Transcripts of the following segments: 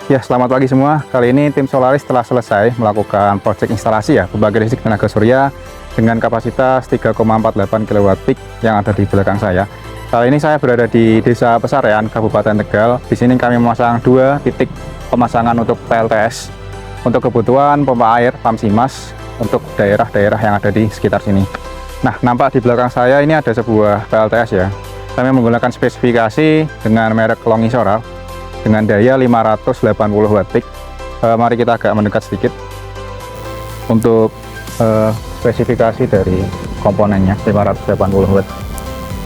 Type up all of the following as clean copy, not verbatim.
Ya, selamat pagi semua. Kali ini tim Solaris telah selesai melakukan proyek instalasi ya pembangkit listrik tenaga surya dengan kapasitas 3,48 kW peak yang ada di belakang saya. Kali ini saya berada di Desa Pesarean, Kabupaten Tegal. Di sini kami memasang 2 titik pemasangan untuk PLTS untuk kebutuhan pompa air Pamsimas untuk daerah-daerah yang ada di sekitar sini. Nah, nampak di belakang saya ini ada sebuah PLTS ya. Kami menggunakan spesifikasi dengan merek Longi Solar dengan daya 580 watt peak. Mari kita agak mendekat sedikit untuk spesifikasi dari komponennya 580 watt.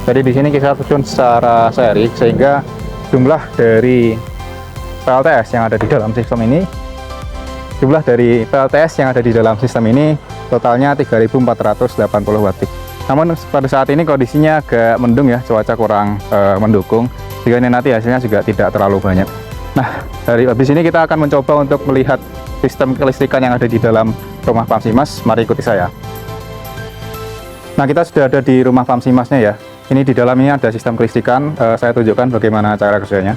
Jadi di sini kita susun secara seri sehingga jumlah dari PLTS yang ada di dalam sistem ini, totalnya 3.480 watt peak. Namun pada saat ini kondisinya agak mendung ya, cuaca kurang mendukung, sehingga ini nanti hasilnya juga tidak terlalu banyak. Nah, dari habis ini kita akan mencoba untuk melihat sistem kelistrikan yang ada di dalam rumah Pamsimas. Mari ikuti saya. Nah, kita sudah ada di rumah Pamsimasnya ya. Ini di dalamnya ada sistem kelistrikan. Saya tunjukkan bagaimana cara kerjanya.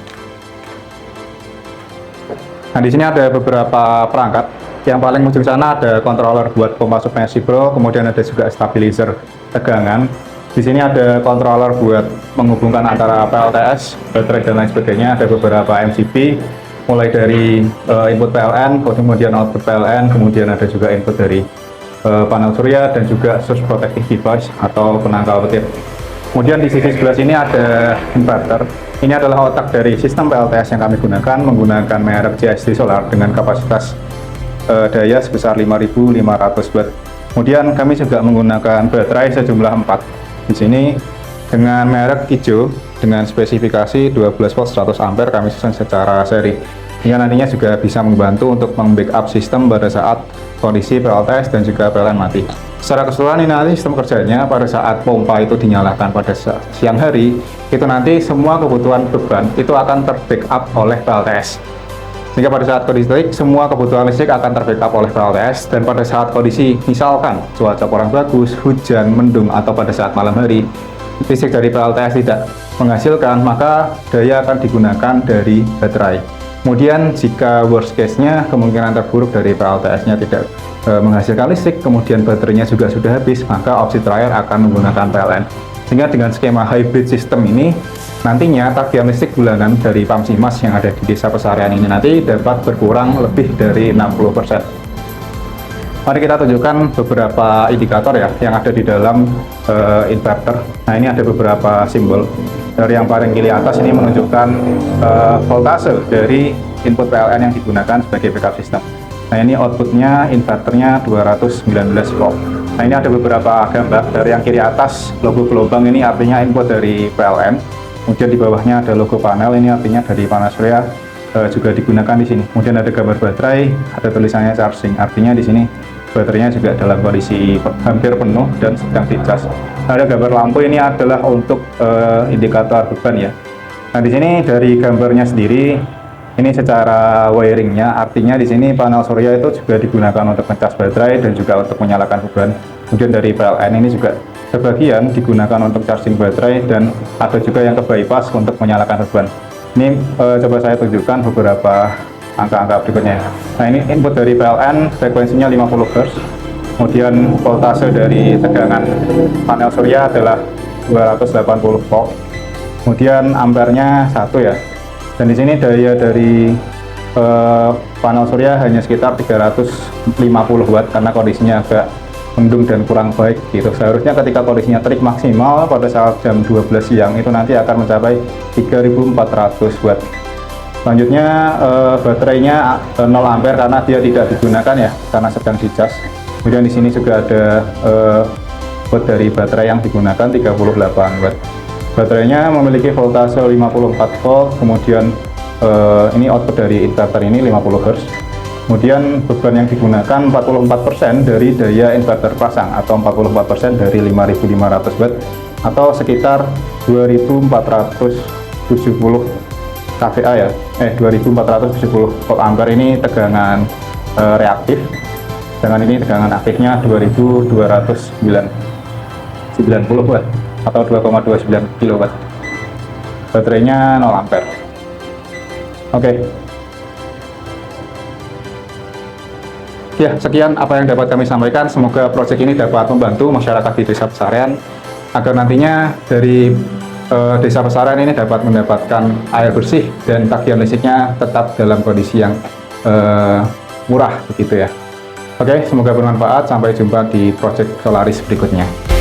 Nah, di sini ada beberapa perangkat. Yang paling ujung sana ada controller buat pompa submersible, kemudian ada juga stabilizer tegangan. Di sini ada controller buat menghubungkan antara PLTS, baterai dan lain sebagainya. Ada beberapa MCB, mulai dari input PLN, kemudian output PLN, kemudian ada juga input dari panel surya dan juga source protective device atau penangkal petir. Kemudian di sisi sebelah sini ada inverter. Ini adalah otak dari sistem PLTS yang kami gunakan, menggunakan merek JST Solar dengan kapasitas daya sebesar 5.500 watt. Kemudian kami juga menggunakan baterai sejumlah 4. Di sini dengan merek hijau dengan spesifikasi 12 volt 100 ampere kami susun secara seri. Hingga nantinya juga bisa membantu untuk membackup sistem pada saat kondisi PLTS dan juga PLN mati. Secara keseluruhan ini nanti sistem kerjanya pada saat pompa itu dinyalakan pada siang hari, itu nanti semua kebutuhan beban itu akan terbackup oleh PLTS. Sehingga pada saat kondisi listrik, semua kebutuhan listrik akan terbackup oleh PLTS, dan pada saat kondisi misalkan cuaca kurang bagus, hujan, mendung, atau pada saat malam hari, listrik dari PLTS tidak menghasilkan, maka daya akan digunakan dari baterai. Kemudian jika worst case-nya, kemungkinan terburuk dari PLTS-nya tidak menghasilkan listrik, kemudian baterainya juga sudah habis, maka opsi terakhir akan menggunakan PLN. Sehingga dengan skema hybrid system ini, nantinya tagihan listrik bulanan dari Pamsimas yang ada di Desa Pesarean ini nanti dapat berkurang lebih dari 60%. Mari kita tunjukkan beberapa indikator ya yang ada di dalam inverter. Nah, ini ada beberapa simbol. Dari yang paling kiri atas ini menunjukkan voltase dari input PLN yang digunakan sebagai backup system. Nah, ini outputnya inverternya 219 volt. Nah, ini ada beberapa gambar. Dari yang kiri atas logo gelombang ini artinya input dari PLN. Kemudian di bawahnya ada logo panel, ini artinya dari panel surya juga digunakan di sini. Kemudian ada gambar baterai, ada tulisannya charging, artinya di sini baterainya juga dalam kondisi hampir penuh dan sedang dicas. Ada gambar lampu, ini adalah untuk indikator beban ya. Nah, di sini dari gambarnya sendiri, ini secara wiringnya, artinya di sini panel surya itu juga digunakan untuk ngecas baterai dan juga untuk menyalakan beban. Kemudian dari PLN ini juga sebagian digunakan untuk charging baterai dan ada juga yang ke bypass untuk menyalakan beban. Ini coba saya tunjukkan beberapa angka-angka berikutnya. Nah, ini input dari PLN frekuensinya 50 Hz. Kemudian voltase dari tegangan panel surya adalah 280 volt. Kemudian ampernya 1 ya. Dan di sini daya dari panel surya hanya sekitar 350 watt karena kondisinya agak mendung dan kurang baik gitu. Seharusnya ketika kondisinya terik maksimal pada saat jam 12 siang itu nanti akan mencapai 3.400 watt. Selanjutnya baterainya 0 ampere karena dia tidak digunakan ya karena sedang dicas. Kemudian di sini juga ada watt dari baterai yang digunakan 38 watt. Baterainya memiliki voltase 54 volt, kemudian ini output dari inverter ini 50 Hz. Kemudian beban yang digunakan 44% dari daya inverter pasang atau 44% dari 5.500 watt atau sekitar 2.470 kVA ya. 2.470 volt ampere ini tegangan reaktif. Dengan ini tegangan aktifnya 2.290 watt atau 2,29 kW. Baterainya 0 ampere. Oke. Ya, sekian apa yang dapat kami sampaikan. Semoga proyek ini dapat membantu masyarakat di Desa Pesarian agar nantinya dari Desa Pesarian ini dapat mendapatkan air bersih dan tagihan listriknya tetap dalam kondisi yang murah begitu ya. Oke, semoga bermanfaat. Sampai jumpa di proyek Solaris berikutnya.